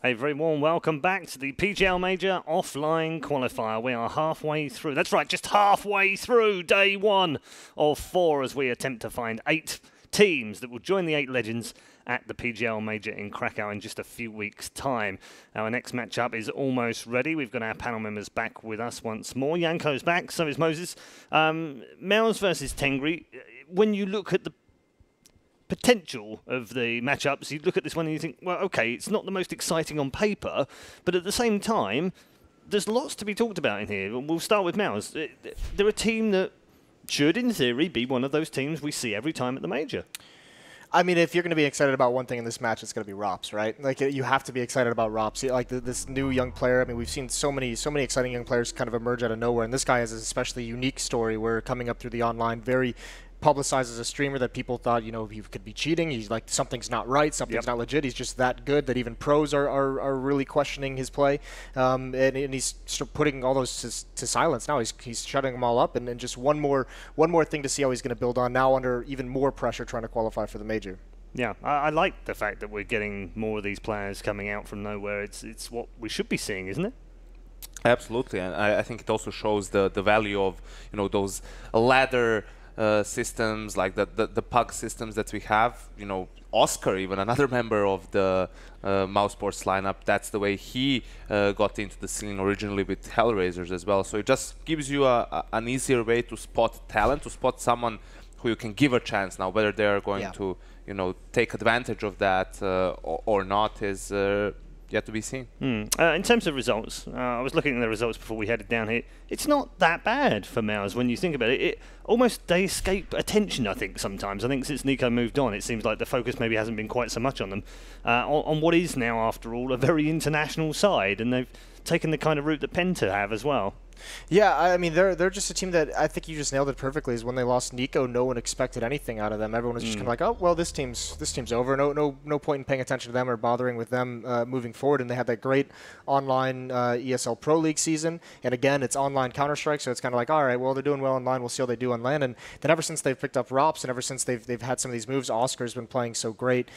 A very warm welcome back to the PGL Major Offline Qualifier. We are halfway through. That's right, just halfway through day 1 of 4 as we attempt to find 8 teams that will join the 8 legends at the PGL Major in Krakow in just a few weeks' time. Our next matchup is almost ready. We've got our panel members back with us once more. Yanko's back, so is Moses. Mouse versus Tengri. When you look at the potential of the matchups, you look at this one and you think, well, okay, it's not the most exciting on paper, but at the same time, there's lots to be talked about in here. We'll start with Mouse. They're a team that should, in theory, be one of those teams we see every time at the Major. I mean, if you're going to be excited about one thing in this match, it's going to be Rops, right? Like, you have to be excited about Rops. Like, this new young player, I mean, we've seen so many exciting young players kind of emerge out of nowhere, and this guy has an especially unique story where coming up through the online, very publicized as a streamer that people thought, you know, he could be cheating. He's like, something's not right, something's not legit. He's just that good that even pros are really questioning his play. And he's putting all those to silence now. He's shutting them all up, and just one more thing to see how he's going to build on now under even more pressure trying to qualify for the Major. Yeah, I like the fact that we're getting more of these players coming out from nowhere. It's what we should be seeing, isn't it? Absolutely, and I think it also shows the value of, you know, those ladder systems, like the pug systems that we have. You know, Oscar, even another member of the mousesports lineup, that's the way he got into the scene originally with Hellraisers as well. So it just gives you an easier way to spot talent, to spot someone who you can give a chance. Now, whether they are going to, you know, take advantage of that or not is yet to be seen. In terms of results, I was looking at the results before we headed down here. It's not that bad for Mouse when you think about it. Almost they escape attention, I think, sometimes. I think since Nico moved on, it seems like the focus maybe hasn't been quite so much on them. On what is now, after all, a very international side, and they've taken the kind of route that Penta have as well. Yeah, I mean, they're just a team that I think you just nailed it perfectly. Is when they lost Nico, no one expected anything out of them. Everyone was just kind of like, oh, well, this team's over. No point in paying attention to them or bothering with them moving forward. And they had that great online ESL Pro League season. And again, it's online Counter-Strike, so it's kind of like, all right, well, they're doing well online. We'll see how they do on LAN. And then ever since they've picked up Rops and ever since they've had some of these moves, Oscar's been playing so great.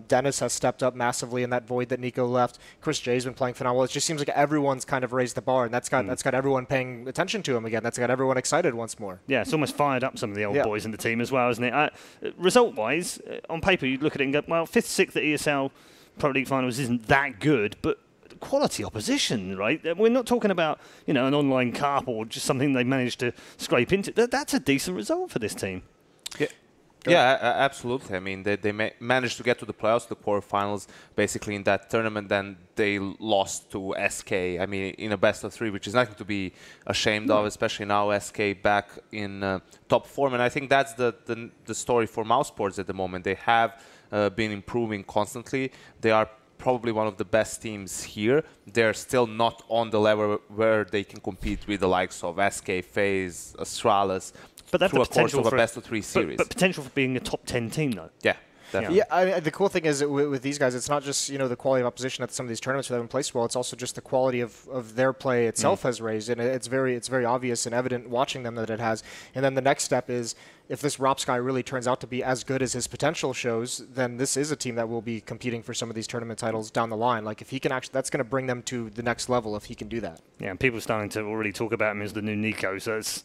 Dennis has stepped up massively in that void that Nico left. Chris J's been playing phenomenal. It just seems like everyone's kind of raised the bar, and that's got everyone paying attention to him again. That's got everyone excited once more. Yeah, it's almost fired up some of the old boys in the team as well, isn't it? Result-wise, on paper, you'd look at it and go, well, 5th, 6th at ESL Pro League Finals isn't that good, but quality opposition, right? We're not talking about, you know, an online carp or just something they managed to scrape into. That's a decent result for this team. Yeah. Yeah, absolutely. I mean, they managed to get to the playoffs, the quarterfinals, basically in that tournament. Then they lost to SK. I mean, in a best of 3, which is nothing to be ashamed of, especially now SK back in top form. And I think that's the story for mousesports at the moment. They have been improving constantly. They are probably one of the best teams here. They're still not on the level where they can compete with the likes of SK, FaZe, Astralis. But that's the potential for a best of 3 series. But potential for being a top 10 team, though. Yeah. Definitely. Yeah, I mean, the cool thing is that with these guys, it's not just, you know, the quality of opposition at some of these tournaments where they haven't placed well. It's also just the quality of their play itself has raised, and it's very obvious and evident watching them that it has. And then the next step is, if this Rops guy really turns out to be as good as his potential shows, then this is a team that will be competing for some of these tournament titles down the line. Like, if he can actually, that's going to bring them to the next level if he can do that. Yeah, and people are starting to already talk about him as the new Nico, so it's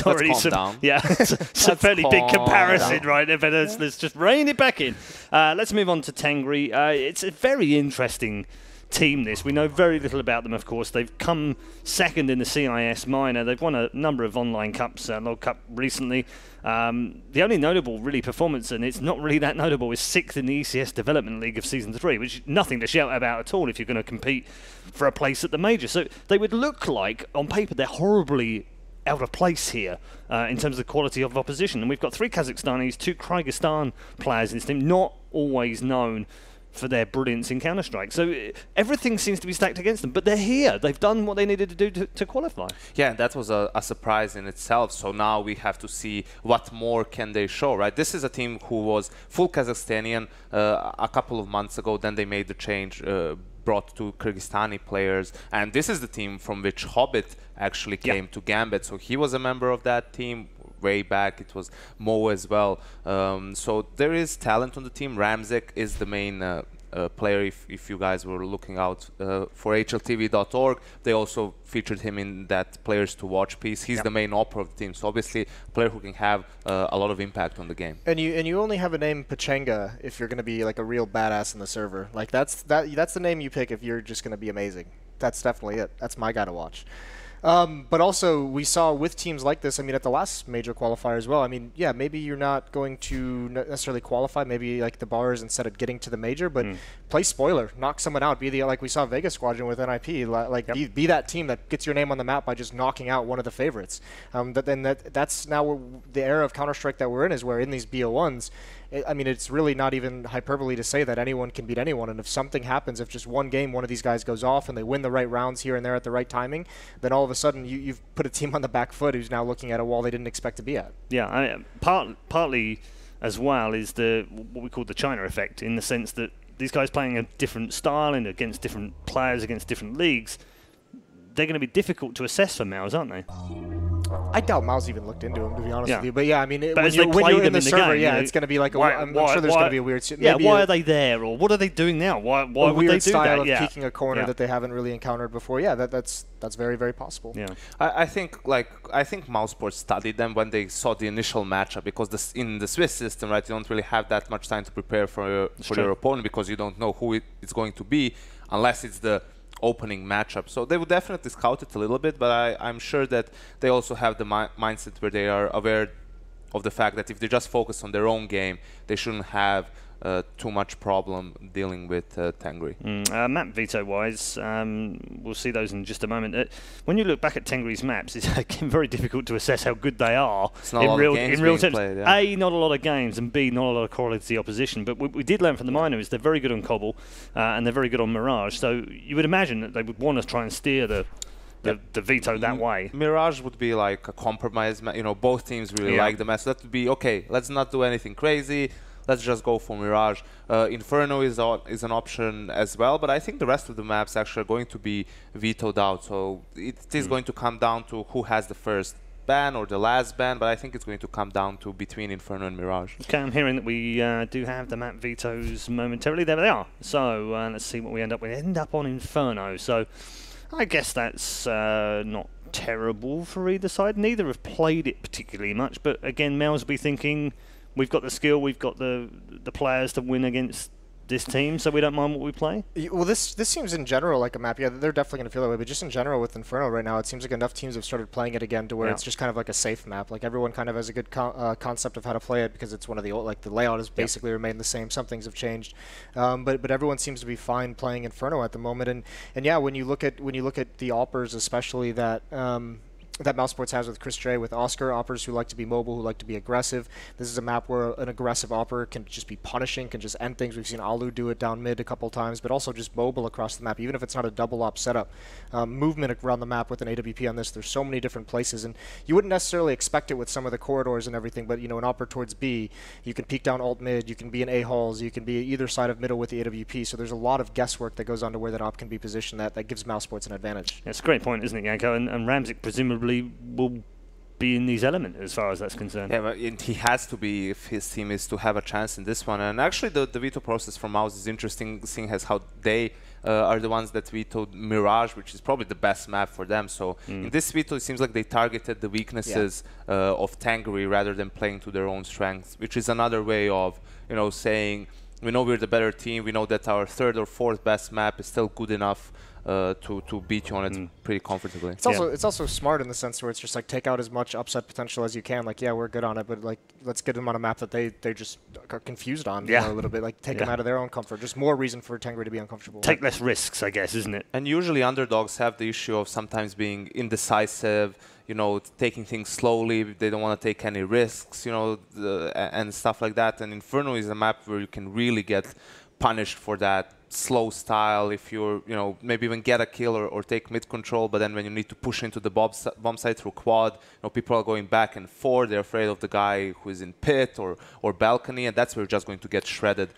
already some, yeah, it's a fairly big comparison, right? But let's just rein it back in. Let's move on to Tangri. It's a very interesting team, this. We know very little about them, of course. They've come second in the CIS minor. They've won a number of online cups, Log Cup recently. The only notable, really, performance, and it's not really that notable, is 6th in the ECS Development League of Season 3, which is nothing to shout about at all if you're going to compete for a place at the Major. So they would look like, on paper, they're horribly out of place here in terms of the quality of opposition. And we've got 3 Kazakhstanis, 2 Kyrgyzstan players in this team, not always known for their brilliance in Counter-Strike. So everything seems to be stacked against them, but they're here. They've done what they needed to do to qualify. Yeah, that was a surprise in itself. So now we have to see what more can they show, right? This is a team who was full Kazakhstanian a couple of months ago. Then they made the change, brought 2 Kyrgyzstani players. And this is the team from which Hobbit actually came to Gambit. So he was a member of that team way back. It was Mo as well. So there is talent on the team. Ramzek is the main player. If you guys were looking out for HLTV.org, they also featured him in that players to watch piece. He's the main opera of the team, so obviously a player who can have a lot of impact on the game. And you only have a name Pachenga if you're going to be like a real badass in the server. Like that's the name you pick if you're just going to be amazing. That's definitely it. That's my guy to watch. But also, we saw with teams like this, I mean, at the last major qualifier as well, I mean, yeah, maybe you're not going to necessarily qualify, maybe like the bars instead of getting to the major, but play spoiler, knock someone out, be the, like we saw Vegas Squadron with NIP, like be that team that gets your name on the map by just knocking out one of the favorites. That's now the era of Counter-Strike that we're in, is where in these BO1s, I mean, it's really not even hyperbole to say that anyone can beat anyone. And if something happens, if just one game, one of these guys goes off and they win the right rounds here and there at the right timing, then all of a sudden you've put a team on the back foot who's now looking at a wall they didn't expect to be at. Yeah, partly as well is what we call the China effect, in the sense that these guys playing a different style and against different players, against different leagues, they're going to be difficult to assess for Mouse, aren't they? I doubt Mouse even looked into him, to be honest with you. But yeah, I mean, when you're in the server, game, it's going to be like I'm sure there's going to be a weird. Why are they there, or what are they doing now? Why would they do that? Weird style of peeking a corner that they haven't really encountered before. Yeah, that's very, very possible. Yeah, I think mousesports studied them when they saw the initial matchup, because in the Swiss system, right, you don't really have that much time to prepare for your opponent, because you don't know who it's going to be unless it's the opening matchup. So they would definitely scout it a little bit, but I'm sure that they also have the mindset where they are aware of the fact that if they just focus on their own game, they shouldn't have too much problem dealing with Tengri. Map veto wise, we'll see those in just a moment. When you look back at Tengri's maps, it's again very difficult to assess how good they are in real terms. Played, yeah. A, not a lot of games, and B, not a lot of quality opposition. But we did learn from the minor is they're very good on Cobble and they're very good on Mirage. So you would imagine that they would want to try and steer the veto that way. Mirage would be like a compromise. You know, both teams really like the match. That would be okay. Let's not do anything crazy. Let's just go for Mirage. Inferno is an option as well, but I think the rest of the maps actually are going to be vetoed out. So it is going to come down to who has the first ban or the last ban, but I think it's going to come down to between Inferno and Mirage. Okay, I'm hearing that we do have the map vetoes momentarily. There they are. So let's see what we end up with. End up on Inferno. So I guess that's not terrible for either side. Neither have played it particularly much, but again, Mel's be thinking, we've got the skill, we've got the players to win against this team, so we don't mind what we play. Well, this seems in general like a map. Yeah, they're definitely going to feel that way. But just in general with Inferno right now, it seems like enough teams have started playing it again to where it's just kind of like a safe map. Like everyone kind of has a good concept of how to play it, because it's one of the old, like the layout has basically remained the same. Some things have changed, but everyone seems to be fine playing Inferno at the moment. And yeah, when you look at the oppers, especially that. That mousesports has with Chris J, with Oscar, oppers who like to be mobile, who like to be aggressive. This is a map where an aggressive opper can just be punishing, can just end things. We've seen Alu do it down mid a couple times, but also just mobile across the map, even if it's not a double op setup. Movement around the map with an AWP on this, there's so many different places, and you wouldn't necessarily expect it with some of the corridors and everything, but you know, an opper towards B, you can peek down alt mid, you can be in A halls, you can be either side of middle with the AWP, so there's a lot of guesswork that goes on to where that op can be positioned that gives mousesports an advantage. That's a great point, isn't it, Yanko? And Ramzik presumably will be in these elements as far as that's concerned. Yeah, but he has to be if his team is to have a chance in this one. And actually the veto process from Mouse is interesting, seeing as how they are the ones that vetoed Mirage, which is probably the best map for them. So in this veto, it seems like they targeted the weaknesses of Tangri rather than playing to their own strengths, which is another way of, you know, saying, we know we're the better team, we know that our third or fourth best map is still good enough to beat you on it pretty comfortably. It's also smart in the sense where it's just like take out as much upset potential as you can. Like, yeah, we're good on it, but like let's get them on a map that they just are confused on you know, a little bit. Like take them out of their own comfort. Just more reason for Tengri to be uncomfortable. Take less risks, I guess, isn't it? And usually underdogs have the issue of sometimes being indecisive, you know, taking things slowly. They don't want to take any risks, you know, and stuff like that. And Inferno is a map where you can really get punished for that slow style if you're, you know, maybe even get a kill or take mid control, but then when you need to push into the bomb site through quad, you know, people are going back and forth. They're afraid of the guy who is in pit or balcony, and that's where you're just going to get shredded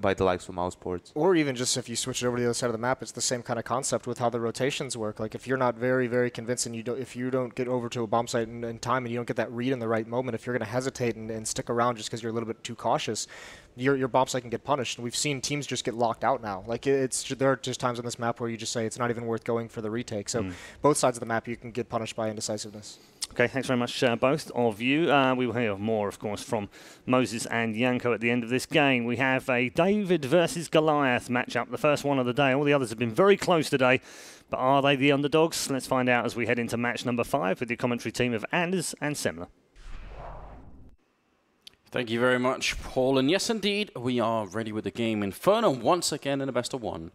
by the likes of mousesports. Or even just if you switch it over to the other side of the map, it's the same kind of concept with how the rotations work. Like if you're not very, very convinced and if you don't get over to a bomb site in time and you don't get that read in the right moment, if you're going to hesitate and stick around just because you're a little bit too cautious, your bomb site can get punished. And we've seen teams just get locked out now. Like there are just times on this map where you just say it's not even worth going for the retake. So both sides of the map you can get punished by indecisiveness. Okay, thanks very much, both of you. We will hear more, of course, from Moses and Yanko at the end of this game. We have a David versus Goliath matchup, the first one of the day. All the others have been very close today, but are they the underdogs? Let's find out as we head into match number 5 with the commentary team of Anders and Semler. Thank you very much, Paul. And yes, indeed, we are ready with the game. Inferno once again in a best of 1.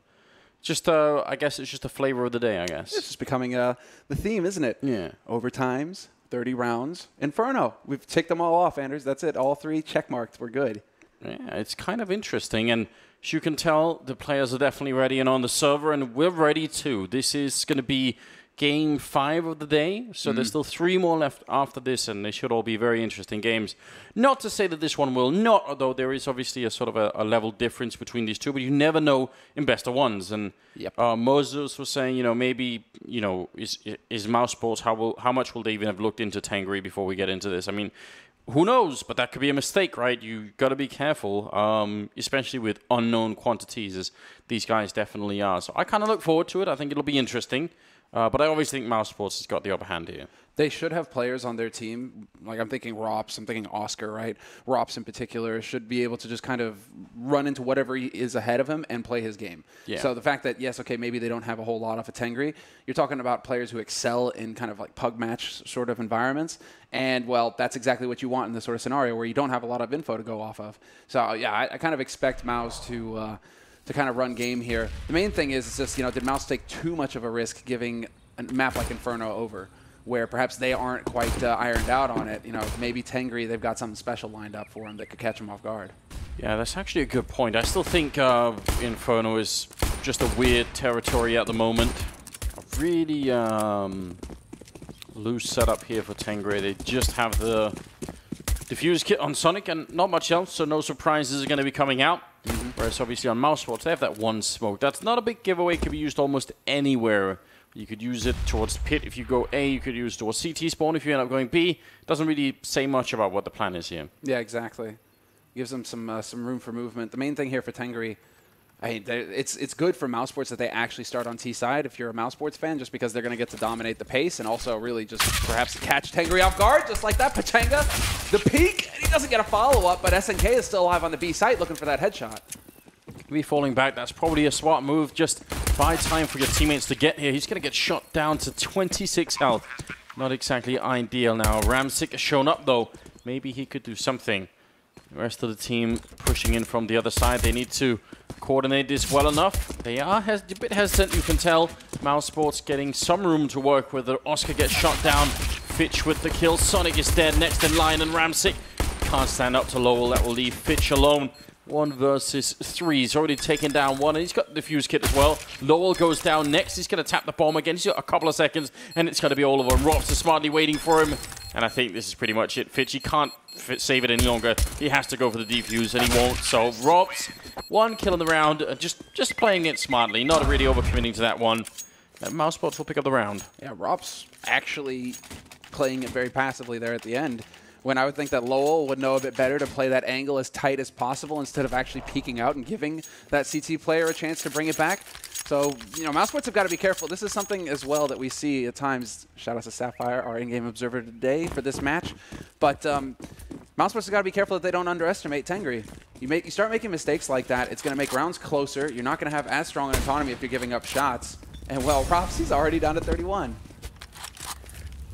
Just, I guess it's just a flavor of the day, I guess. It's just becoming the theme, isn't it? Yeah. Overtimes, 30 rounds. Inferno. We've ticked them all off, Anders. That's it. All 3 check marked. We're good. Yeah, it's kind of interesting. And as you can tell, the players are definitely ready and on the server, and we're ready too. This is going to be game 5 of the day, so there's still 3 more left after this, and they should all be very interesting games. Not to say that this one will not, although there is obviously a sort of a level difference between these two, but you never know in best of 1s. And Moses was saying, maybe, is mousesports, how much will they even have looked into Tangri before we get into this? I mean, who knows? But that could be a mistake, right? You got to be careful, especially with unknown quantities, as these guys definitely are. So I kind of look forward to it. I think it'll be interesting. But I always think mousesports has got the upper hand here. They should have players on their team. Like, I'm thinking Rops, I'm thinking Oscar, right? Rops in particular should be able to just kind of run into whatever is ahead of him and play his game. Yeah. So the fact that, yes, okay, maybe they don't have a whole lot off of Tengri, you're talking about players who excel in kind of like pug match sort of environments. And, well, that's exactly what you want in this sort of scenario where you don't have a lot of info to go off of. So, yeah, I kind of expect Mouse to kind of run game here. The main thing is just, did Mouse take too much of a risk giving a map like Inferno over, where perhaps they aren't quite ironed out on it? Maybe Tengri, they've got something special lined up for him that could catch him off guard. Yeah, that's actually a good point. I still think Inferno is just a weird territory at the moment. A really loose setup here for Tengri. They just have the Diffuse kit on Sonic and not much else, so no surprises are going to be coming out. Whereas obviously on mousesports, they have that one smoke. That's not a big giveaway. It can be used almost anywhere. You could use it towards pit if you go A. You could use it towards CT spawn if you end up going B. Doesn't really say much about what the plan is here. Yeah, exactly. Gives them some room for movement. The main thing here for Tengri, it's good for mousesports that they actually start on T side if you're a mousesports fan, just because they're going to get to dominate the pace and also really just perhaps catch Tengri off guard, just like that. Pachanga, the peak, and he doesn't get a follow-up, but SNK is still alive on the B site looking for that headshot. Be falling back. That's probably a smart move. Just buy time for your teammates to get here. He's going to get shot down to 26 health. Not exactly ideal now. Ramsick has shown up, though. Maybe he could do something. The rest of the team pushing in from the other side. They need to coordinate this well enough. They are a bit hesitant, you can tell. mousesports getting some room to work with. Oscar gets shot down. Fitch with the kill. Sonic is dead next in line, and Ramsick can't stand up to Lowell. That will leave Fitch alone. 1 versus 3. He's already taken down one, and he's got the fuse kit as well. Lowell goes down next. He's going to tap the bomb again. He's got a couple of seconds, and it's going to be all over. Rops is smartly waiting for him, and I think this is pretty much it. Fitch, he can't save it any longer. He has to go for the defuse, and he won't. So Rops, 1 kill in the round. Just playing it smartly, not really overcommitting to that one. And mousesports will pick up the round. Yeah, Rops actually playing it very passively there at the end, when I would think that Lowell would know a bit better to play that angle as tight as possible instead of actually peeking out and giving that CT player a chance to bring it back. So, mousesports have got to be careful. This is something as well that we see at times. Shout out to Sapphire, our in-game observer today for this match. But mousesports have got to be careful that they don't underestimate Tengri. You start making mistakes like that, it's going to make rounds closer. You're not going to have as strong an autonomy if you're giving up shots. And, well, Ropsy's already down to 31.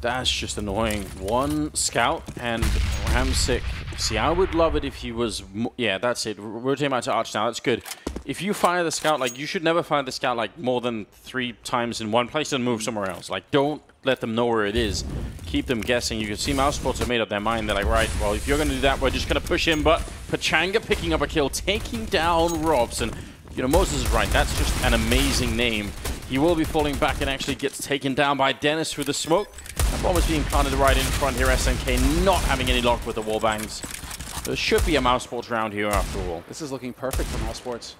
That's just annoying. 1 scout and Ramsick. See, I would love it if he was... Yeah, that's it. Rotate out to Arch now. That's good. If you fire the scout, you should never fire the scout, more than 3 times in one place and move somewhere else. Don't let them know where it is. Keep them guessing. You can see mousesports have made up their mind. They're like, right, well, if you're going to do that, we're just going to push him. But Pachanga picking up a kill, taking down Robs. And, Moses is right. That's just an amazing name. He will be falling back and actually gets taken down by Dennis through the smoke. That bomb is being planted right in front here. SNK not having any luck with the wallbangs. There should be a mousesports round here after all. This is looking perfect for mousesports.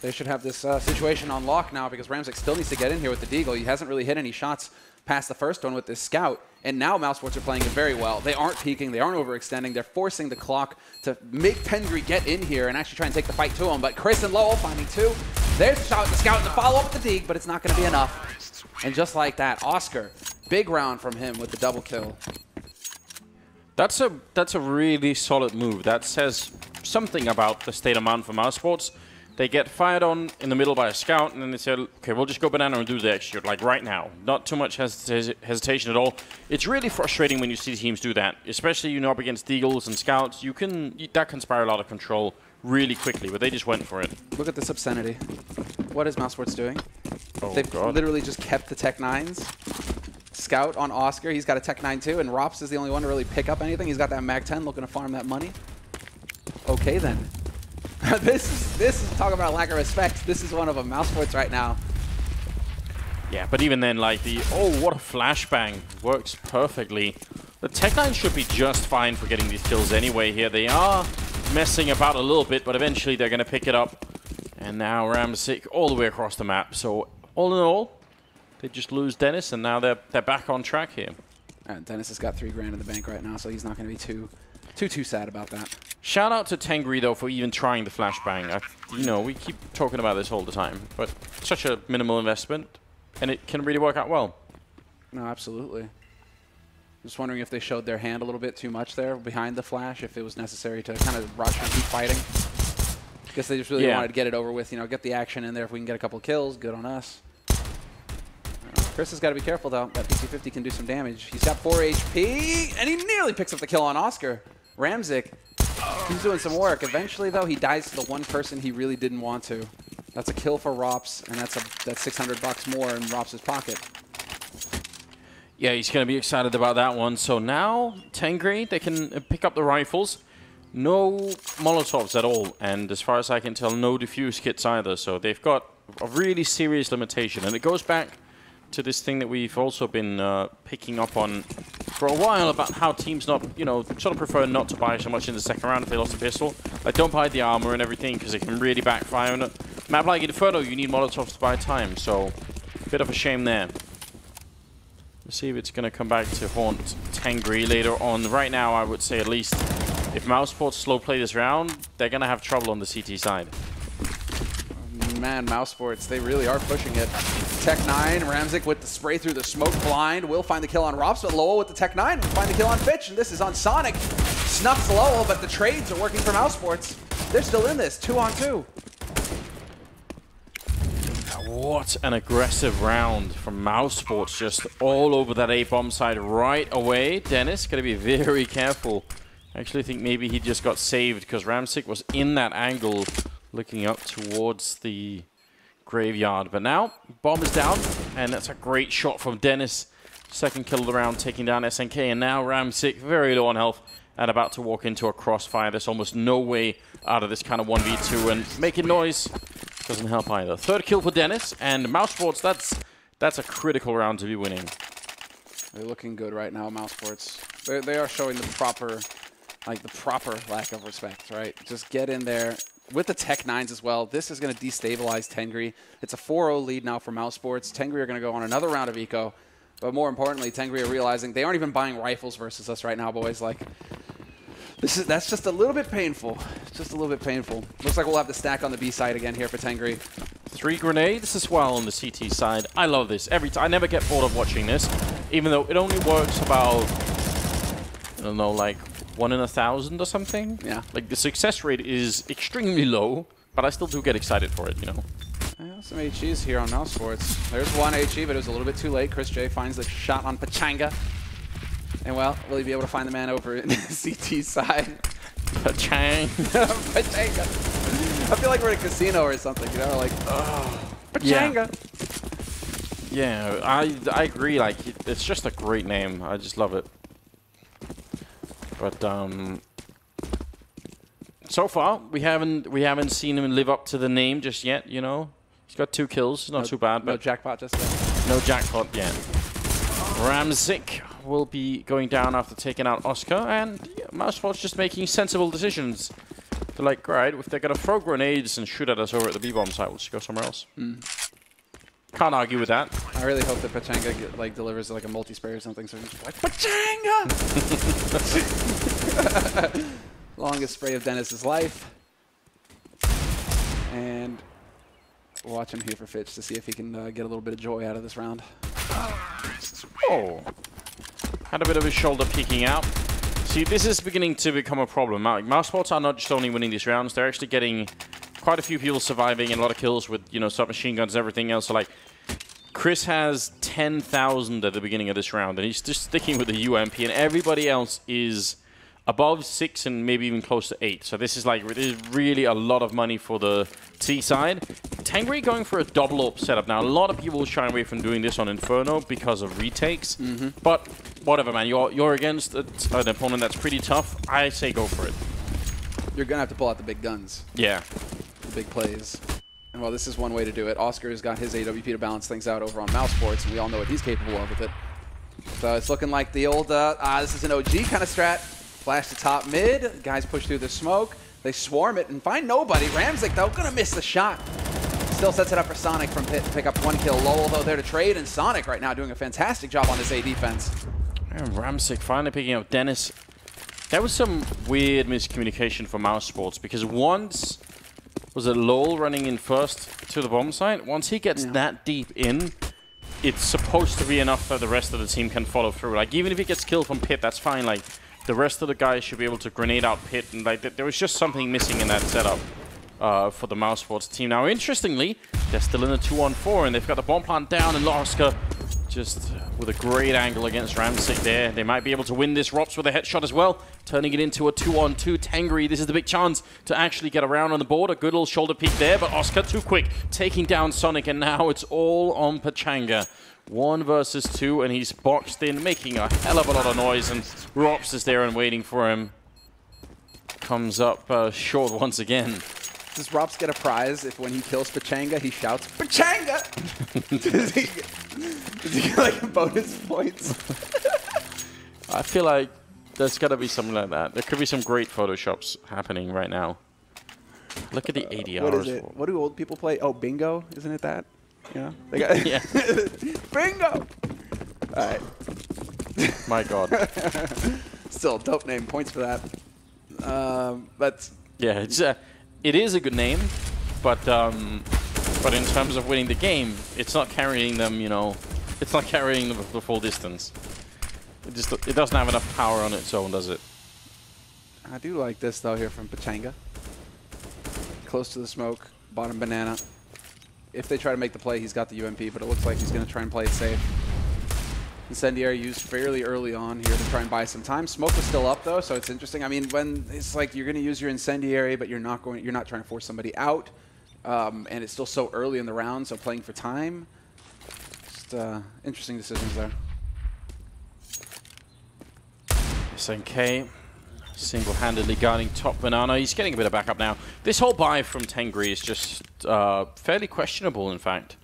They should have this situation on lock now because Ramsick still needs to get in here with the Deagle. He hasn't really hit any shots past the first one with this scout. And now mousesports are playing it very well. They aren't peeking. They aren't overextending. They're forcing the clock to make Tengri get in here and actually try and take the fight to him. But Chris and Lowell finding two. There's the scout to follow up with the dig, but it's not going to be enough. And just like that, Oscar, big round from him with the double kill. That's a really solid move. That says something about the state of mind for mousesports. They get fired on in the middle by a scout, and then they say, okay, we'll just go banana and do the execute, like right now. Not too much hesitation at all. It's really frustrating when you see teams do that, especially, you know, up against Deagles and scouts. That can spiral out of control really quickly, but they just went for it. Look at this obscenity. What is mousesports doing? Oh, They've God. literally just kept the Tech 9s. Scout on Oscar. He's got a Tech 9 too, and Rops is the only one to really pick up anything. He's got that Mag 10 looking to farm that money. Okay, then. This is talk about lack of respect. This is one of them. Mousesports right now. Yeah, but even then, like what a flashbang. Works perfectly. The Tech 9 should be just fine for getting these kills anyway here. They are messing about a little bit, but eventually they're going to pick it up. And now Ramsick all the way across the map. So all in all, they just lose Dennis, and now they're back on track here. Dennis has got $3 grand in the bank right now, so he's not going to be too sad about that. Shout out to Tengri, though, for even trying the flashbang. You know, we keep talking about this all the time, but such a minimal investment, and it can really work out well. No, absolutely. Just wondering if they showed their hand a little bit too much there behind the flash, if it was necessary to kind of rush and keep fighting. Guess they just really wanted to get it over with, you know, get the action in there. If we can get a couple kills, good on us. Chris has got to be careful, though. That PC-50 can do some damage. He's got 4 HP, and he nearly picks up the kill on Oscar. Ramsick, he's doing some work. Eventually, though, he dies to the one person he really didn't want to. That's a kill for Rops, and that's $600 more in Rops' pocket. Yeah, he's going to be excited about that one. So now, Tengri, they can pick up the rifles. No Molotovs at all, and as far as I can tell, no defuse kits either. So they've got a really serious limitation, and it goes back to this thing that we've also been picking up on for a while about how teams not, you know, sort of prefer not to buy so much in the second round if they lost a pistol. Like, don't buy the armor and everything because it can really backfire on a map like Inferno. You need Molotovs to buy time, so a bit of a shame there. Let's see if it's going to come back to haunt Tangri later on. Right now, I would say at least if mousesports slow play this round, they're going to have trouble on the CT side. Man, mousesports, they really are pushing it. Tech 9, Ramsick with the spray through the smoke blind will find the kill on Rops, but Lowell with the Tech 9 will find the kill on Fitch, and this is on Sonic. Snuffs Lowell, but the trades are working for mousesports. They're still in this, 2-on-2. What an aggressive round from mousesports, just all over that A-bomb side right away. Dennis got to be very careful. I actually think maybe he just got saved because Ramsick was in that angle looking up towards the graveyard. But now, bomb is down, and that's a great shot from Dennis. Second kill of the round, taking down SNK, and now Ramsick, very low on health, and about to walk into a crossfire. There's almost no way out of this kind of 1v2, and making noise doesn't help either. Third kill for Dennis, and mousesports, that's a critical round to be winning. They're looking good right now, mousesports. They are showing the proper lack of respect, right? Just get in there. With the Tech 9s as well, this is going to destabilize Tengri. It's a 4-0 lead now for mousesports. Tengri are going to go on another round of eco. But more importantly, Tengri are realizing they aren't even buying rifles versus us right now, boys. Like, that's just a little bit painful. It's just a little bit painful. Looks like we'll have the stack on the B side again here for Tengri. 3 grenades as well on the CT side. I love this. Every time I never get bored of watching this, even though it only works about, I don't know, like 1 in 1,000 or something. Yeah. Like, the success rate is extremely low, but I still do get excited for it, you know. Yeah, some HEs here on mousesports. There's one HE, but it was a little bit too late. Chris J finds the shot on Pachanga. And, well, will he be able to find the man over in the CT side? Pachang. Pachanga. I feel like we're in a casino or something, you know? Like, oh, Pachanga. Yeah, I agree. Like, it's just a great name. I just love it. But so far we haven't seen him live up to the name just yet. You know, he's got 2 kills, not too bad. No But jackpot just yet. no jackpot yet. Ramsick will be going down after taking out Oscar, and mousesports just making sensible decisions. They're like, right, if they're gonna throw grenades and shoot at us over at the B-bomb site, we'll just go somewhere else. Can't argue with that. I really hope that Pachanga delivers like a multi-spray or something, so I'm just like, Pachanga! Longest spray of Dennis's life. And watch him here for Fitch to see if he can get a little bit of joy out of this round. Oh. Had a bit of his shoulder peeking out. See, this is beginning to become a problem. mousesports are not just only winning these rounds, they're actually getting quite a few people surviving and a lot of kills with, you know, submachine guns and everything else. So, like, Chris has 10,000 at the beginning of this round, and he's just sticking with the UMP, and everybody else is above 6 and maybe even close to 8. So this is really a lot of money for the T side. Tangri going for a double AWP setup. Now, a lot of people shy away from doing this on Inferno because of retakes. But whatever, man. You're against an opponent that's pretty tough. I say go for it. You're going to have to pull out the big guns. Yeah. The big plays. And well, this is one way to do it. Oscar's got his AWP to balance things out over on mousesports, and we all know what he's capable of with it. So it's looking like the old, this is an OG kind of strat. Flash to top mid. Guys push through the smoke. They swarm it and find nobody. Ramzik, though, gonna miss the shot. Still sets it up for Sonic from Pit to pick up 1 kill. Lowell, though, there to trade, and Sonic right now doing a fantastic job on this A defense. And Ramzik finally picking up Dennis. That was some weird miscommunication for mousesports, because once was it Lowell running in first to the bomb site? Once he gets that deep in, it's supposed to be enough that the rest of the team can follow through. Like, even if he gets killed from Pit, that's fine. Like, the rest of the guys should be able to grenade out Pit, and like there was just something missing in that setup for the mousesports team. Now, interestingly, they're still in a 2-on-4, and they've got the bomb plant down, and Oscar just with a great angle against Ramzik there. They might be able to win this. Rops with a headshot as well, turning it into a 2-on-2. Tangri, this is the big chance to actually get around on the board. A good little shoulder peek there, but Oscar too quick, taking down Sonic, and now it's all on Pachanga. 1 versus 2, and he's boxed in, making a hell of a lot of noise, and Rops is there and waiting for him. Comes up short once again. Does Rops get a prize if when he kills Pachanga, he shouts, Pachanga! does he get like bonus points? I feel like there's got to be something like that. There could be some great Photoshops happening right now. Look at the ADRs. What is it? What do old people play? Oh, bingo? Isn't it that? Yeah. They got yeah. Bingo! All right. My God. Still, dope name. Points for that. But yeah, it is a good name, but in terms of winning the game, it's not carrying them. You know, it's not carrying them the full distance. It doesn't have enough power on its own, does it? I do like this though here from Pachanga. Close to the smoke, bottom banana. If they try to make the play, he's got the UMP, but it looks like he's going to try and play it safe. Incendiary used fairly early on here to try and buy some time. Smoke was still up though, so it's interesting. I mean, when it's like you're going to use your incendiary, but you're not trying to force somebody out, and it's still so early in the round, so playing for time. Just interesting decisions there. SNK single-handedly guarding top banana. He's getting a bit of backup now. This whole buy from Tengri is just fairly questionable, in fact.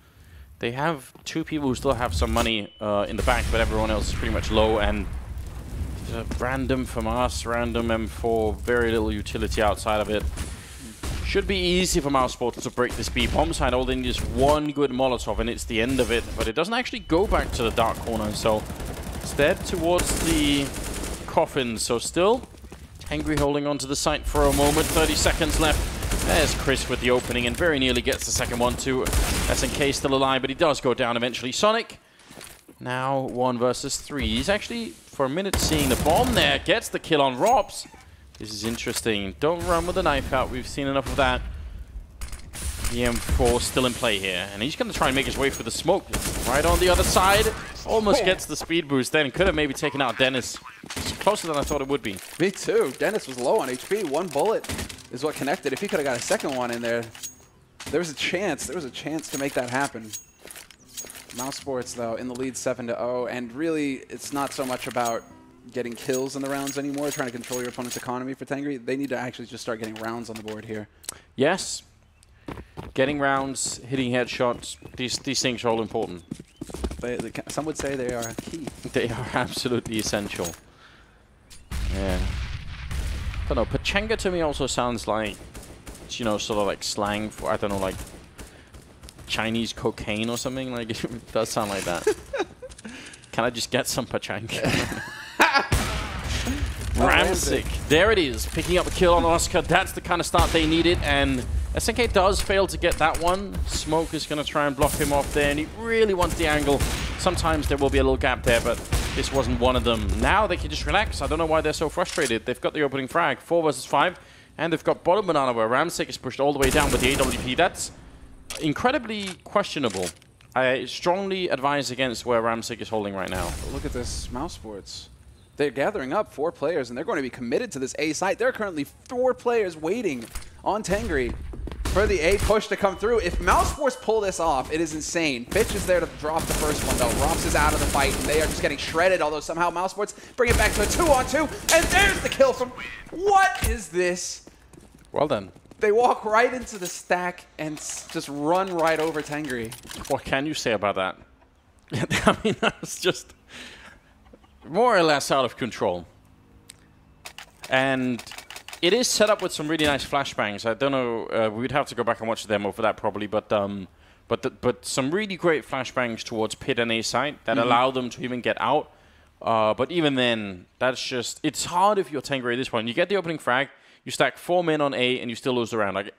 They have 2 people who still have some money in the bank, but everyone else is pretty much low, and random from us, random M4, very little utility outside of it. Should be easy for mousesports to break this B bomb side. All they need is 1 good Molotov, and it's the end of it, but it doesn't actually go back to the dark corner, so instead towards the coffin. So still Tangri holding on to the site for a moment. 30 seconds left. There's Chris with the opening and very nearly gets the second one too. SNK still alive, but he does go down eventually. Sonic now 1 versus 3. He's actually for a minute seeing the bomb there. Gets the kill on Rops. This is interesting. Don't run with the knife out. We've seen enough of that. The M4 still in play here, and he's going to try and make his way through the smoke. Right on the other side. Almost gets the speed boost then. Could have maybe taken out Dennis. It's closer than I thought it would be. Me too. Dennis was low on HP. 1 bullet is what connected. If he could have got a second one in there, there was a chance. There was a chance to make that happen. mousesports, though, in the lead 7-0. And really, it's not so much about getting kills in the rounds anymore, trying to control your opponent's economy for Tangri. They need to actually just start getting rounds on the board here. Yes. Getting rounds, hitting headshots, these things are all important. Some would say they are key. They are absolutely essential. Yeah. I don't know, Pachanga to me also sounds like, you know, sort of like slang for, I don't know, like Chinese cocaine or something. Like, it does sound like that. Can I just get some pachanka? Ramsick, there it is, picking up a kill on Oscar. That's the kind of start they needed, and SNK does fail to get that one. Smoke is going to try and block him off there, and he really wants the angle. Sometimes there will be a little gap there, but this wasn't one of them. Now they can just relax. I don't know why they're so frustrated. They've got the opening frag, 4 versus 5, and they've got bottom banana where Ramsick is pushed all the way down with the AWP. That's incredibly questionable. I strongly advise against where Ramsick is holding right now. Look at this mousesports. They're gathering up 4 players, and they're going to be committed to this A site. There are currently 4 players waiting on Tengri for the A push to come through. If mousesports pull this off, it is insane. Fitch is there to drop the first one, though. Rops is out of the fight, and they are just getting shredded, although somehow mousesports bring it back to a 2-on-2, and there's the kill from... What is this? Well done. They walk right into the stack and just run right over Tengri. What can you say about that? I mean, that's just more or less out of control. And it is set up with some really nice flashbangs. I don't know, we'd have to go back and watch the demo for that probably, but some really great flashbangs towards pit and A site that allow them to even get out. But even then, that's just, it's hard if you're Tengri at this point. You get the opening frag, you stack 4 men on A, and you still lose the round. Like,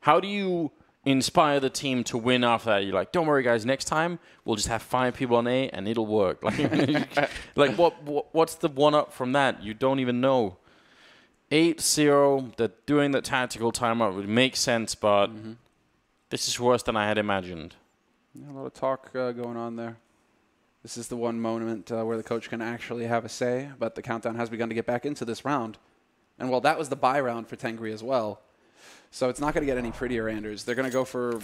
how do you inspire the team to win after that? You're like, don't worry, guys. Next time, we'll just have 5 people on A, and it'll work. Like, what's the one-up from that? You don't even know. 8-0, that doing the tactical timeout would make sense, but this is worse than I had imagined. Yeah, a lot of talk going on there. This is the one moment where the coach can actually have a say, but the countdown has begun to get back into this round. And, well, that was the bye round for Tengri as well. So it's not going to get any prettier, Anders. They're going to go for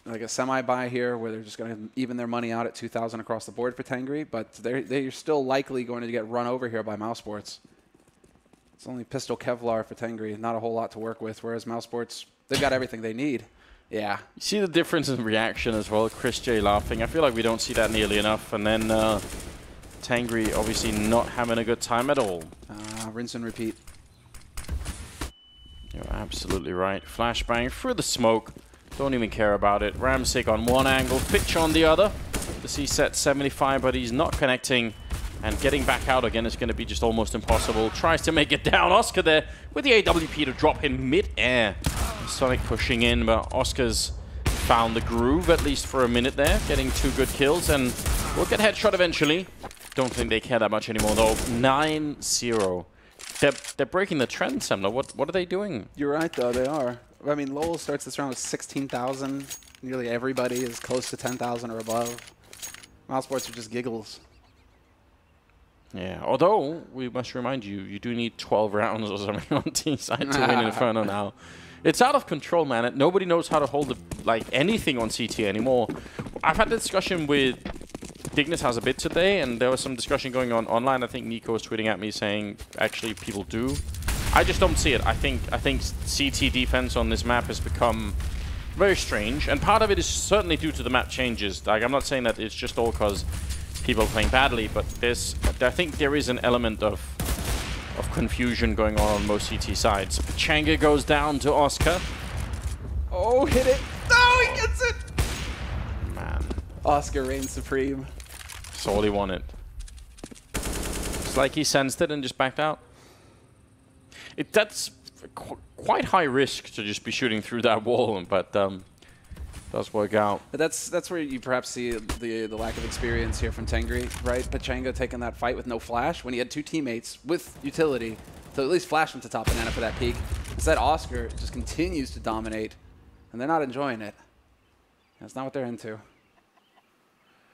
like a semi-buy here where they're just going to even their money out at 2,000 across the board for Tengri, but they're still likely going to get run over here by mousesports. It's only pistol Kevlar for Tengri, not a whole lot to work with, whereas mousesports, they've got everything they need. Yeah. You see the difference in reaction as well. Chris J laughing. I feel like we don't see that nearly enough. And then Tangri obviously not having a good time at all. Rinse and repeat. You're absolutely right. Flashbang through the smoke. Don't even care about it. Ramsick on one angle, Fitch on the other. The C set 75, but he's not connecting. And getting back out again is going to be just almost impossible. Tries to make it down. Oscar there with the AWP to drop him mid-air. Sonic pushing in, but Oscar's found the groove, at least for a minute there. Getting 2 good kills, and we'll get headshot eventually. Don't think they care that much anymore, though. 9-0. They're breaking the trend, Semler. What are they doing? You're right, though. They are. I mean, Lowell starts this round with 16,000. Nearly everybody is close to 10,000 or above. Mousesports are just giggles. Yeah, although, we must remind you, you do need 12 rounds or something on T side to win Inferno now. It's out of control, man. Nobody knows how to hold anything on CT anymore. I've had a discussion with Dignus has a bit today, and there was some discussion going on online. I think Nico was tweeting at me saying, actually, people do. I just don't see it. I think CT defense on this map has become very strange, and part of it is certainly due to the map changes. Like, I'm not saying that it's just all because people are playing badly, but I think there is an element of confusion going on most CT sides. Pachanga goes down to Oscar. Oh, hit it. No, he gets it. Man. Oscar reigns supreme. That's all he wanted. It's like he sensed it and just backed out. That's quite high risk to just be shooting through that wall, but does work out. But that's where you perhaps see the lack of experience here from Tengri, right? Pachanga taking that fight with no flash when he had 2 teammates with utility to at least flash him to top banana for that peak. Instead, Oscar just continues to dominate, and they're not enjoying it. That's not what they're into.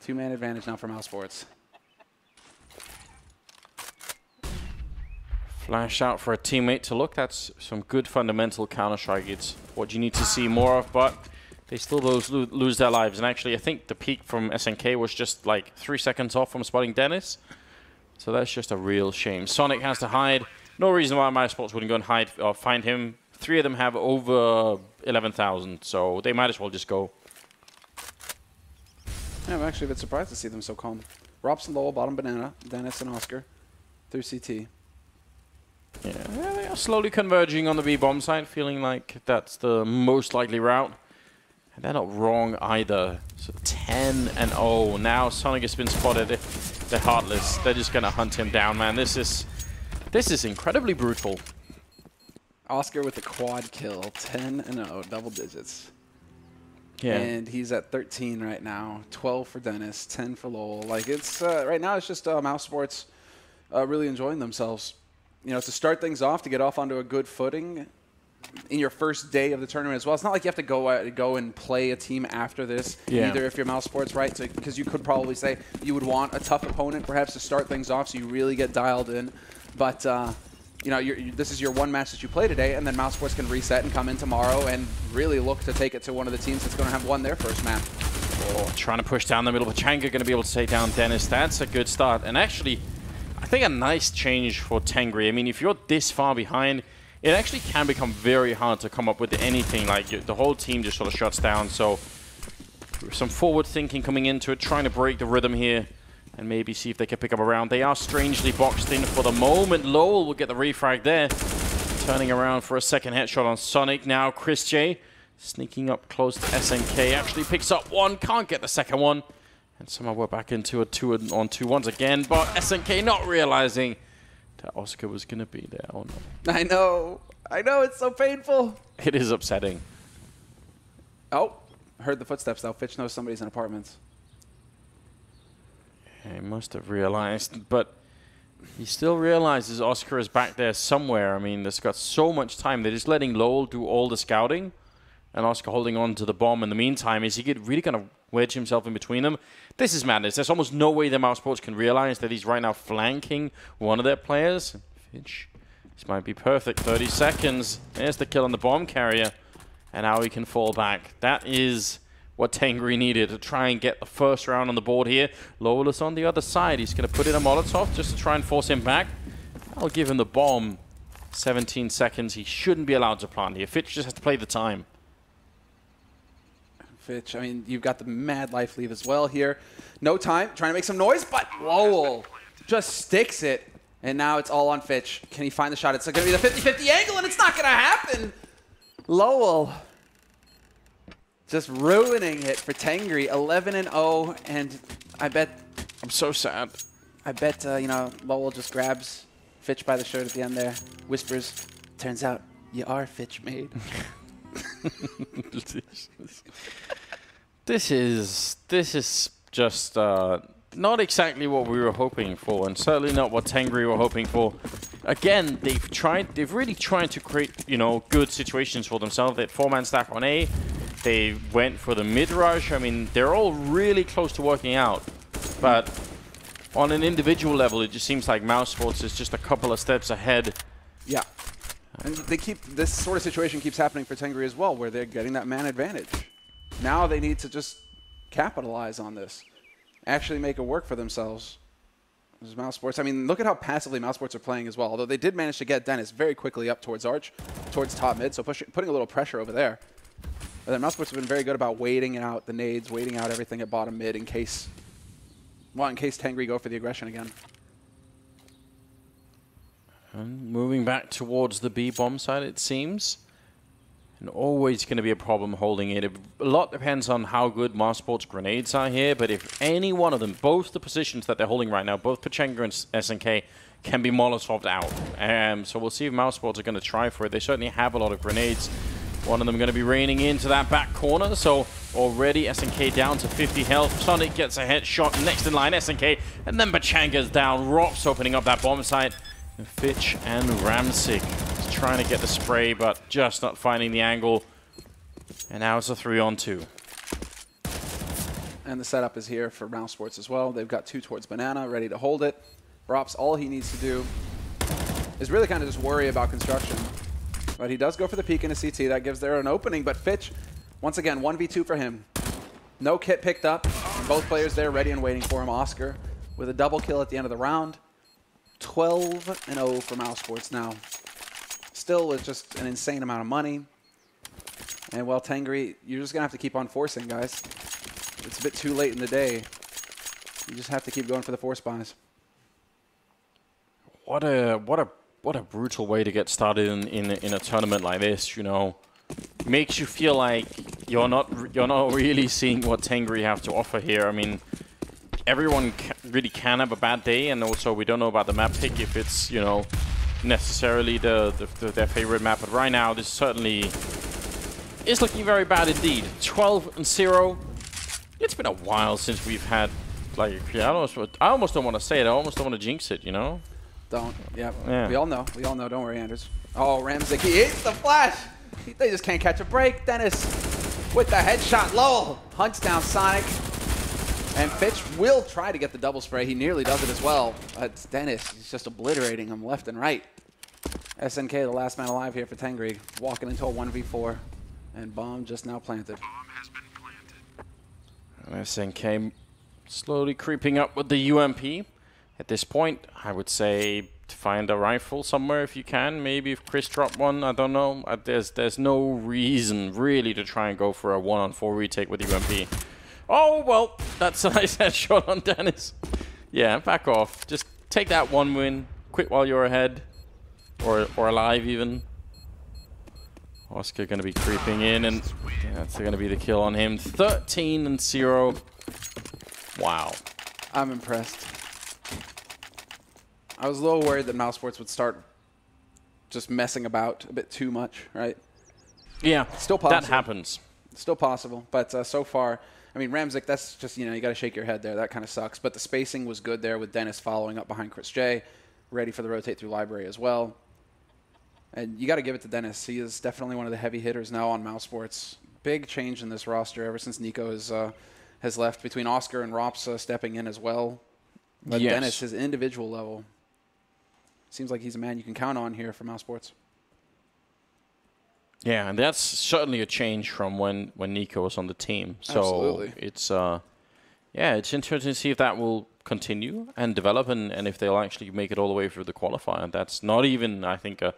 2-man advantage now for mousesports. Flash out for a teammate to look. That's some good fundamental Counter-Strike. It's what you need to see more of, but they still lose their lives. And actually, I think the peak from SNK was just like 3 seconds off from spotting Dennis. So that's just a real shame. Sonic has to hide. No reason why mousesports wouldn't go and hide or find him. 3 of them have over 11,000, so they might as well just go. Yeah, I'm actually a bit surprised to see them so calm. Rops and Lowell, bottom banana, Dennis and Oscar through CT. Yeah, they are slowly converging on the B-bomb side, feeling like that's the most likely route. And they're not wrong either. So 10-0. Now Sonic has been spotted. They're heartless. They're just going to hunt him down, man. This is incredibly brutal. Oscar with the quad kill, 10-0, double digits. Yeah. And he's at 13 right now, 12 for Dennis, 10 for Lowell. Like, it's right now it's just mousesports really enjoying themselves. You know, to start things off, to get off onto a good footing in your first day of the tournament as well. It's not like you have to go and play a team after this, either if you're mousesports, right? So, because you could probably say you would want a tough opponent perhaps to start things off so you really get dialed in. But, you know, this is your one match that you play today, and then mousesports can reset and come in tomorrow and really look to take it to one of the teams that's going to have won their first map. Oh, trying to push down the middle. Pachanga going to be able to take down Dennis. That's a good start. And actually, I think a nice change for Tengri. I mean, if you're this far behind, it actually can become very hard to come up with anything. Like, the whole team just sort of shuts down. So, some forward thinking coming into it, trying to break the rhythm here and maybe see if they can pick up a round. They are strangely boxed in for the moment. Lowell will get the refrag there. Turning around for a second headshot on Sonic. Now, Chris J sneaking up close to SNK. Actually picks up one, can't get the second one. And somehow we're back into a 2-on-2 once again. But SNK not realizing that Oscar was going to be there. Oh no. I know, it's so painful. It is upsetting. Oh, heard the footsteps though. Fitch knows somebody's in apartments. He must have realized, but he still realizes Oscar is back there somewhere. I mean, there's got so much time. They're just letting Lowell do all the scouting, and Oscar holding on to the bomb in the meantime. Is he really going to wedge himself in between them? This is madness. There's almost no way the mousesports can realize that he's right now flanking one of their players. Fitch, this might be perfect. 30 seconds. There's the kill on the bomb carrier, and now he can fall back. That is what Tangri needed to try and get the first round on the board here. Lowell is on the other side. He's going to put in a Molotov just to try and force him back. I'll give him the bomb. 17 seconds. He shouldn't be allowed to plant here. Fitch just has to play the time. Fitch, I mean, you've got the mad life lead as well here. No time, trying to make some noise, but Lowell just sticks it. And now it's all on Fitch. Can he find the shot? It's going to be the 50-50 angle, and it's not going to happen. Lowell just ruining it for Tengri, 11-0, and I bet... I'm so sad. I bet, you know, Lowell just grabs Fitch by the shirt at the end there, whispers, turns out you are Fitch made. This is just not exactly what we were hoping for, and certainly not what Tangri were hoping for. Again, they've really tried to create, you know, good situations for themselves. They had 4-man stack on A. They went for the mid-rush. I mean, they're all really close to working out. But on an individual level, it just seems like mousesports is just a couple of steps ahead. Yeah. And this sort of situation keeps happening for Tengri as well, where they're getting that man advantage. Now they need to just capitalize on this. Actually make it work for themselves. This is mousesports. I mean, look at how passively mousesports are playing as well. Although they did manage to get Dennis very quickly up towards Arch, towards top mid, so putting a little pressure over there. But then mousesports have been very good about waiting out the nades, waiting out everything at bottom mid in case Tengri go for the aggression again. And moving back towards the B bomb side, it seems. And always going to be a problem holding it. A lot depends on how good mousesports grenades are here, but if any one of them, both the positions that they're holding right now, both Pachanga and SNK, can be Molotov'd out. So we'll see if mousesports are going to try for it. They certainly have a lot of grenades. One of them going to be raining into that back corner, so already SNK down to 50 health. Sonic gets a headshot, next in line SNK, and then Pachanga's down. Rops opening up that bomb site. And Fitch and Ramsik is trying to get the spray, but just not finding the angle. And now it's a 3-on-2. And the setup is here for mousesports as well. They've got 2 towards Banana, ready to hold it. Rops, all he needs to do is really kind of just worry about construction. But he does go for the peek in a CT. That gives there an opening. But Fitch, once again, 1v2 for him. No kit picked up. Both players there ready and waiting for him. Oscar with a double kill at the end of the round. 12-0 for mousesports now. Still with just an insane amount of money. And well, Tangri, you're just going to have to keep on forcing, guys. It's a bit too late in the day. You just have to keep going for the force buys. What a brutal way to get started in a tournament like this, you know. Makes you feel like you're not really seeing what Tengri have to offer here. I mean, everyone really can have a bad day, and also we don't know about the map pick if it's, you know, necessarily their favorite map. But right now, this certainly is looking very bad indeed. 12-0. It's been a while since we've had, like, I almost don't want to say it. I almost don't want to jinx it, you know? Don't. Yeah. Yeah. We all know. We all know. Don't worry, Anders. Oh, Ramzik, he hits the flash. They just can't catch a break. Dennis with the headshot. Lowell hunts down Sonic. And Fitch will try to get the double spray. He nearly does it as well. But Dennis, he's just obliterating him left and right. SNK, the last man alive here for Tengri, walking into a 1v4. And bomb just now planted. And SNK slowly creeping up with the UMP. At this point, I would say to find a rifle somewhere if you can. Maybe if Chris dropped one, I don't know. There's no reason really to try and go for a 1-on-4 retake with UMP. Oh, well, that's a nice headshot on Dennis. Yeah, back off. Just take that one win. Quit while you're ahead. Or alive, even. Oscar going to be creeping in, and that's going to be the kill on him. 13-0. Wow. I'm impressed. I was a little worried that mousesports would start just messing about a bit too much, right? Yeah, still possible. That happens. Still possible, but so far, I mean, Ramzik, that's just, you know, you got to shake your head there. That kind of sucks. But the spacing was good there with Dennis following up behind Chris J, ready for the rotate through library as well. And you got to give it to Dennis. He is definitely one of the heavy hitters now on mousesports. Big change in this roster ever since Nico has left, between Oscar and Rops stepping in as well. But yes. Dennis, his individual level, seems like he's a man you can count on here for mousesports. Yeah, and that's certainly a change from when Nico was on the team. So Absolutely. It's yeah, it's interesting to see if that will continue and develop, and if they'll actually make it all the way through the qualifier. That's not even, I think, a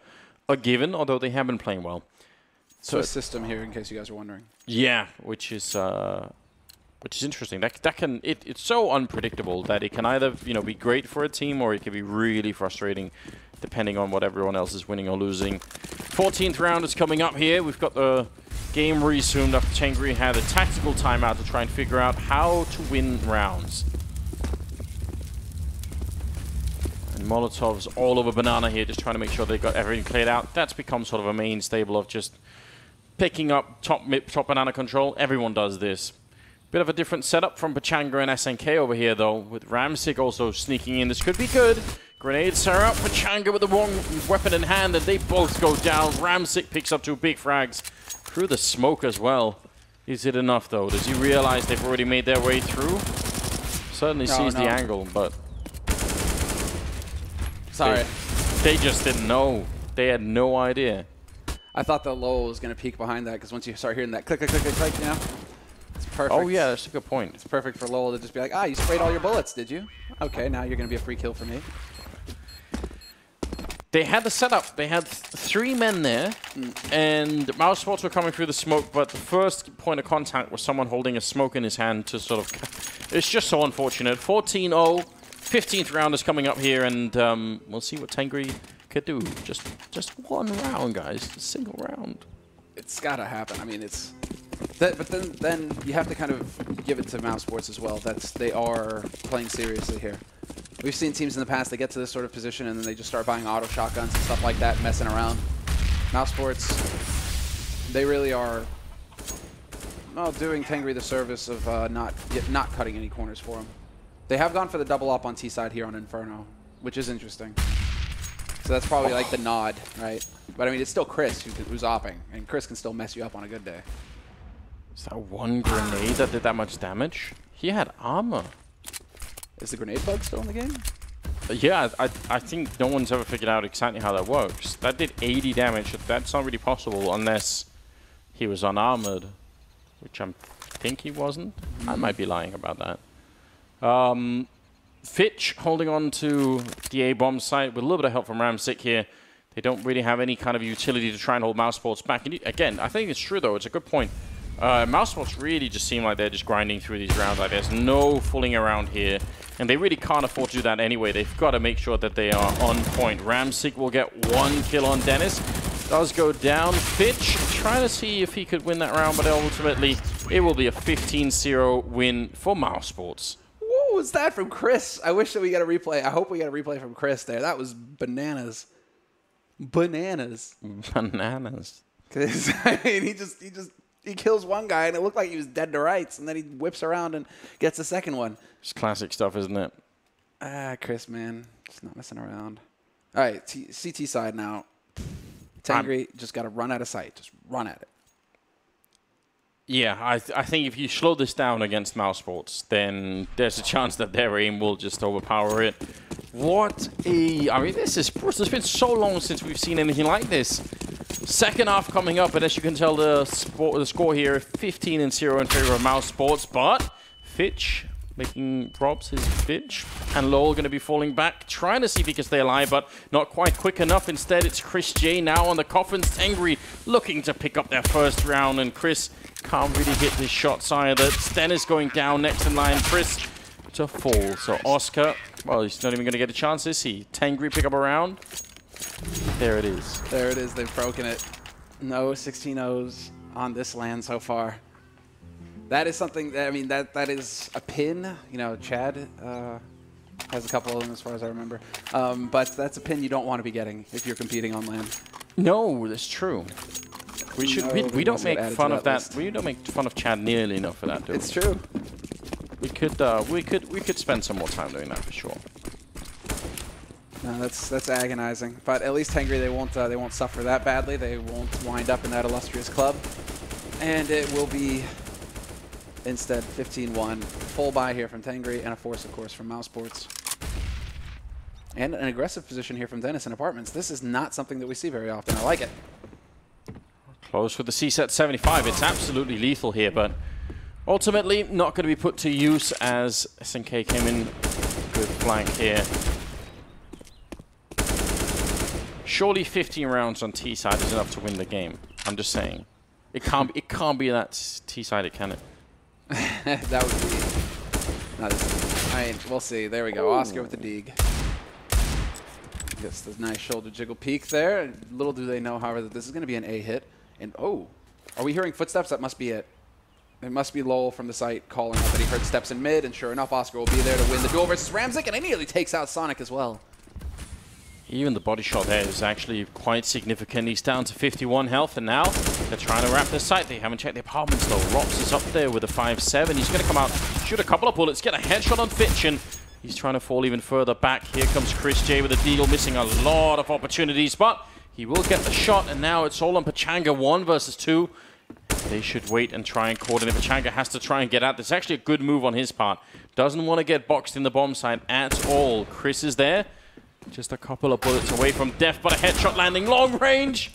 given, although they have been playing well. So a system here, in case you guys are wondering. Yeah, which is interesting. It's so unpredictable that it can either, you know, be great for a team, or it can be really frustrating, depending on what everyone else is winning or losing. 14th round is coming up here. We've got the game resumed after Tangri had a tactical timeout to try and figure out how to win rounds. And Molotov's all over Banana here, just trying to make sure they've got everything cleared out. That's become sort of a main stable of just picking up top Banana control. Everyone does this. Bit of a different setup from Pachanga and SNK over here, though, with Ramzik also sneaking in. This could be good. Grenades are up. Pachanga with the wrong weapon in hand, and they both go down. Ramzik picks up 2 big frags through the smoke as well. Is it enough, though? Does he realize they've already made their way through? Certainly sees the angle, but... Sorry. They just didn't know. They had no idea. I thought that Lowell was going to peek behind that, because once you start hearing that click, click, click, click, click, you know? It's perfect. Oh, yeah, that's a good point. It's perfect for Lowell to just be like, you sprayed all your bullets, did you? Okay, now you're going to be a free kill for me. They had the setup. They had 3 men there, and mousesports were coming through the smoke, but the first point of contact was someone holding a smoke in his hand to sort of... It's just so unfortunate. 14-0, 15th round is coming up here, and we'll see what Tangri could do. Just one round, guys. A single round. It's got to happen. I mean, it's... but then you have to kind of give it to mousesports as well. They are playing seriously here. We've seen teams in the past, they get to this sort of position and then they just start buying auto shotguns and stuff like that, messing around. mousesports, they really are doing Tengri the service of not cutting any corners for him. They have gone for the double up on T side here on Inferno, which is interesting. So that's probably like the nod, right? But I mean, it's still Chris who's opping, and Chris can still mess you up on a good day. Is that one grenade that did that much damage? He had armor. Is the grenade bug still in the game? Yeah, I think no one's ever figured out exactly how that works. That did 80 damage. That's not really possible unless he was unarmored, which I think he wasn't. I might be lying about that. Fitch holding on to the A-bomb site with a little bit of help from Ramzik here. They don't really have any kind of utility to try and hold mousesports back. And again, I think it's true, though. It's a good point. Mousesports really just seem like they're just grinding through these rounds. Like there's no fooling around here. And they really can't afford to do that anyway. They've got to make sure that they are on point. Ramzik will get 1 kill on Dennis. does go down. Fitch trying to see if he could win that round, but ultimately it will be a 15-0 win for mousesports. What was that from Chris? I wish that we got a replay. I hope we got a replay from Chris there. That was bananas. Bananas. Bananas. Because I mean, he kills one guy and it looked like he was dead to rights, and then he whips around and gets the second one. It's classic stuff, isn't it? Chris, man, just not messing around. All right, CT side now. Tangri just got to run out of sight. Just run at it. Yeah, I think if you slow this down against mousesports, then there's a chance that their aim will just overpower it. I mean, this is brutal. It's been so long since we've seen anything like this. Second half coming up, and as you can tell, the score here, 15-0 in favor of mousesports. But Fitch drops his Fitch, and Lowell going to be falling back, trying to see if he can stay alive, but not quite quick enough. Instead, it's Chris J now on the coffins. Tengri looking to pick up their first round, and Chris can't really hit his shots either. Sten is going down next in line. Chris to fall. So Oscar, well, he's not even going to get a chance, is he? Tangri pick up a round. There it is. There it is. They've broken it. No 16-0s on this land so far. That is something, I mean, that is a pin. You know, Chad has a couple of them as far as I remember. But that's a pin you don't want to be getting if you're competing on land. No, that's true. We don't make fun of that. We don't make fun of Chad nearly enough for that, do we? It's true. We could spend some more time doing that for sure. No, that's agonizing. But at least Tengri, they won't suffer that badly. They won't wind up in that illustrious club, and it will be instead 15-1. Full buy here from Tengri, and a force, of course, from mousesports. And an aggressive position here from Dennis in Apartments. This is not something that we see very often. I like it. Close with the C-set 75. It's absolutely lethal here, but ultimately not going to be put to use as SNK came in. Good flank here. Surely 15 rounds on T-side is enough to win the game. I'm just saying. It can't be that T-sided, can it? That would be not as, I mean, we'll see. There we go. Ooh. Oscar with the dig. Gets the nice shoulder jiggle peek there. Little do they know, however, that this is going to be an A hit. And oh, are we hearing footsteps? That must be it. It must be Lowell from the site calling out that he heard steps in mid, and sure enough, Oscar will be there to win the duel versus Ramzik, and he nearly takes out Sonic as well. Even the body shot there is actually quite significant. He's down to 51 health, and now they're trying to wrap the site. They haven't checked the apartments though. Rops is up there with a 5-7. He's going to come out, shoot a couple of bullets, get a headshot on Fitch, and he's trying to fall even further back. Here comes Chris J with a deagle, missing a lot of opportunities, but he will get the shot, and now it's all on Pachanga 1 versus 2. They should wait and try and coordinate. Pachanga has to try and get out. That's actually a good move on his part. Doesn't want to get boxed in the bomb site at all. Chris is there. Just a couple of bullets away from death, but a headshot landing long range.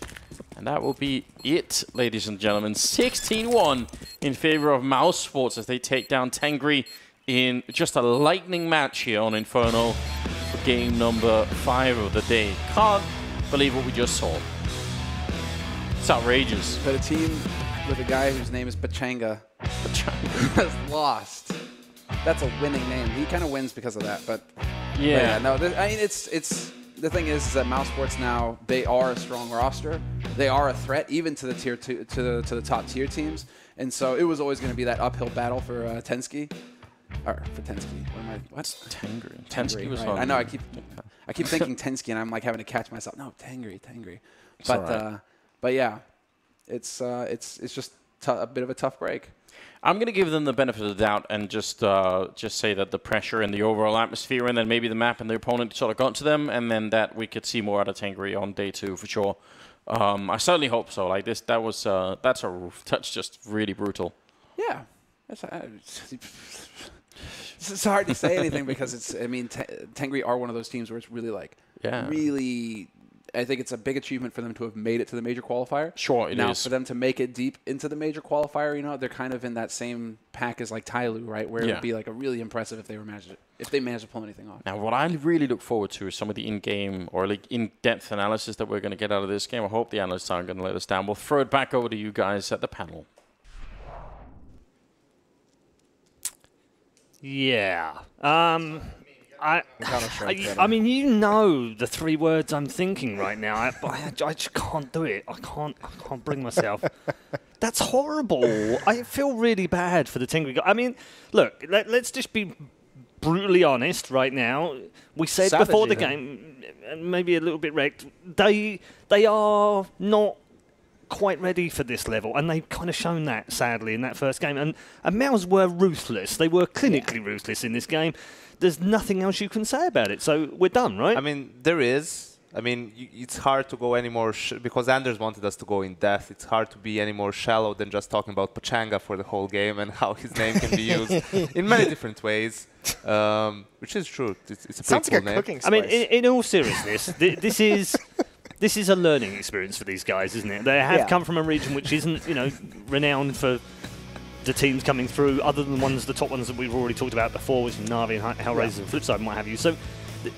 And that will be it, ladies and gentlemen. 16-1 in favor of mousesports as they take down Tangri in just a lightning match here on Inferno for game number 5 of the day. Can't believe what we just saw. It's outrageous. But a team with a guy whose name is Pachanga has lost. That's a winning name. He kind of wins because of that, but yeah, no. I mean, it's the thing is that mousesports now, they are a strong roster. They are a threat even to the tier 2 to the top tier teams, and so it was always going to be that uphill battle for Tensky. Or for Tensky. What's Tangri? Tensky was right. I know. I keep thinking Tensky, and I'm like having to catch myself. No, Tangri. But right. But yeah, it's just a bit of a tough break. I'm going to give them the benefit of the doubt and just say that the pressure and the overall atmosphere, and then maybe the map and the opponent sort of got to them, and then that we could see more out of Tangri on day 2 for sure. I certainly hope so. Like this, that's just really brutal. Yeah, it's hard to say anything because Tangri are one of those teams where it's really really. I think it's a big achievement for them to have made it to the major qualifier. Sure, it is. Now, for them to make it deep into the major qualifier, you know, they're kind of in that same pack as like Tyloo, right? Where it would be like a really impressive if they managed to pull anything off. Now, what I really look forward to is some of the in-game or like in-depth analysis that we're going to get out of this game. I hope the analysts aren't going to let us down. We'll throw it back over to you guys at the panel. Yeah. I mean, you know the 3 words I'm thinking right now. I just can't do it. I can't bring myself. That's horrible. I feel really bad for the Tengri guy. I mean, look, let's just be brutally honest right now. We said before the game, maybe a little bit wrecked, they are not quite ready for this level, and they've kind of shown that, sadly, in that first game. And Mouse were ruthless. They were clinically ruthless in this game. There's nothing else you can say about it. So we're done, right? I mean, there is. I mean, it's hard to go any more, because Anders wanted us to go in depth. It's hard to be any more shallow than just talking about Pachanga for the whole game and how his name can be used in many different ways, which is true. It's a pretty cool name. Cooking spice. I mean, in all seriousness, this is a learning experience for these guys, isn't it? They have come from a region which isn't, renowned for the teams coming through, other than the top ones that we've already talked about before, which is Na'Vi and Hellraisers and Flipside and what have you. So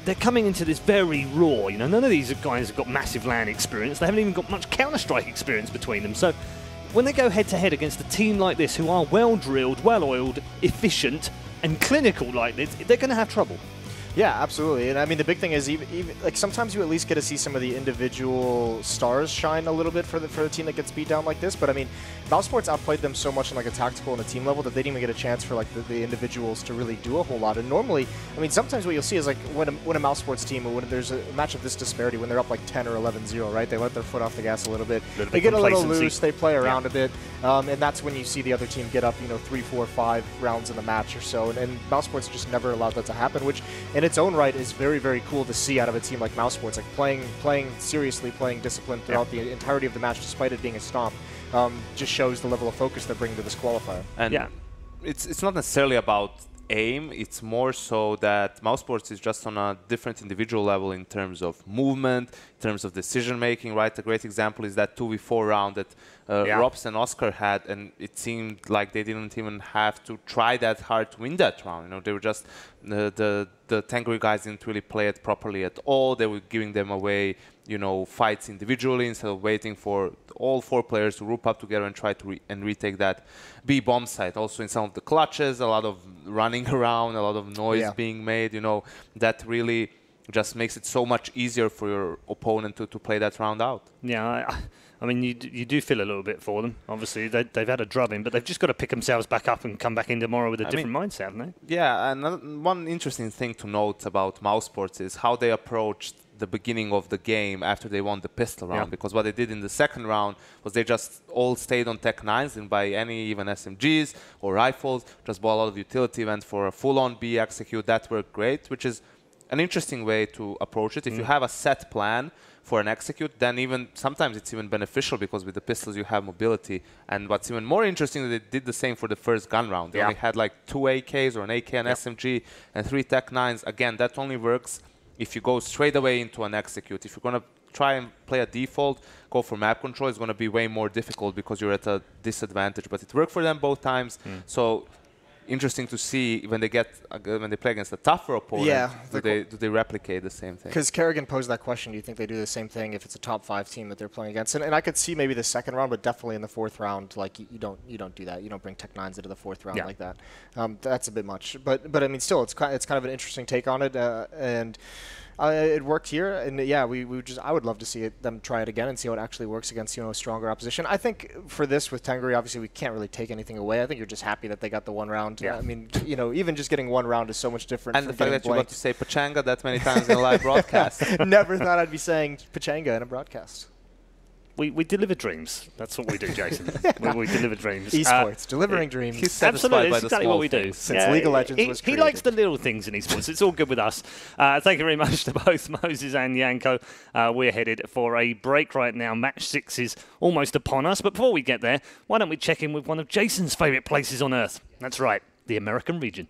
they're coming into this very raw. None of these guys have got massive LAN experience. They haven't even got much Counter-Strike experience between them. So when they go head-to-head against a team like this, who are well-drilled, well-oiled, efficient, and clinical like this, they're going to have trouble. Yeah, absolutely. And I mean, the big thing is, even like sometimes you at least get to see some of the individual stars shine a little bit for the team that gets beat down like this. But I mean, mousesports outplayed them so much on like a tactical and a team level that they didn't even get a chance for like the individuals to really do a whole lot. And normally, I mean, sometimes what you'll see is like when a mousesports team, or when there's a match of this disparity, when they're up like 10 or 11-0, right? They let their foot off the gas a little bit. They get a little loose. They play around a bit, and that's when you see the other team get up, 3, 4, 5 rounds in the match or so. And mousesports just never allowed that to happen, which in its own right is very, very cool to see out of a team like mousesports, like playing seriously, playing disciplined throughout the entirety of the match, despite it being a stomp. Just shows the level of focus they're bringing to this qualifier. And it's not necessarily about aim, it's more so that mousesports is just on a different individual level in terms of movement, in terms of decision making, right? A great example is that 2v4 round that Robs and Oscar had, and it seemed like they didn't even have to try that hard to win that round. They were just the Tangri guys didn't really play it properly at all. They were giving them away, fights individually instead of waiting for all 4 players to group up together and try to retake that B bomb site. Also in some of the clutches, a lot of running around, a lot of noise being made. That really just makes it so much easier for your opponent to play that round out. Yeah, I mean, you do feel a little bit for them. Obviously, they've had a drubbing, but they've just got to pick themselves back up and come back in tomorrow with a different mindset, haven't they? Yeah, and one interesting thing to note about mousesports is how they approached the beginning of the game after they won the pistol round, because what they did in the second round was they just all stayed on Tech 9s and by any even SMGs or rifles, just bought a lot of utility, went for a full-on B execute. That worked great, which is an interesting way to approach it. If you have a set plan for an execute, then even sometimes it's even beneficial, because with the pistols you have mobility. And what's even more interesting, they did the same for the first gun round. They only had like 2 AKs or an AK and SMG and 3 Tech 9s. Again, that only works if you go straight away into an execute. If you're going to try and play a default, go for map control, it's going to be way more difficult because you're at a disadvantage. But it worked for them both times. So interesting to see when they play against a tougher opponent, do they replicate the same thing? Because Kerrigan posed that question, do you think they do the same thing if it's a top 5 team that they're playing against? And I could see maybe the second round, but definitely in the 4th round, like you don't do that. You don't bring Tech 9s into the 4th round like that. That's a bit much. But I mean, still, it's kind of an interesting take on it, and it worked here, and I would love to see them try it again and see how it actually works against a stronger opposition. I think for this with Tengri, obviously we can't really take anything away. I think you're just happy that they got the 1 round. I mean, even just getting 1 round is so much different. And the fact that you got to say Pachanga that many times in a live broadcast. Never thought I'd be saying Pachanga in a broadcast. We deliver dreams. That's what we do, Jason. we deliver dreams. Esports, delivering dreams. Absolutely, that's exactly what we do. Since League of Legends was created. He likes the little things in esports. It's all good with us. Thank you very much to both Moses and Yanko. We're headed for a break right now. Match 6 is almost upon us. But before we get there, why don't we check in with one of Jason's favourite places on Earth? That's right, the American region.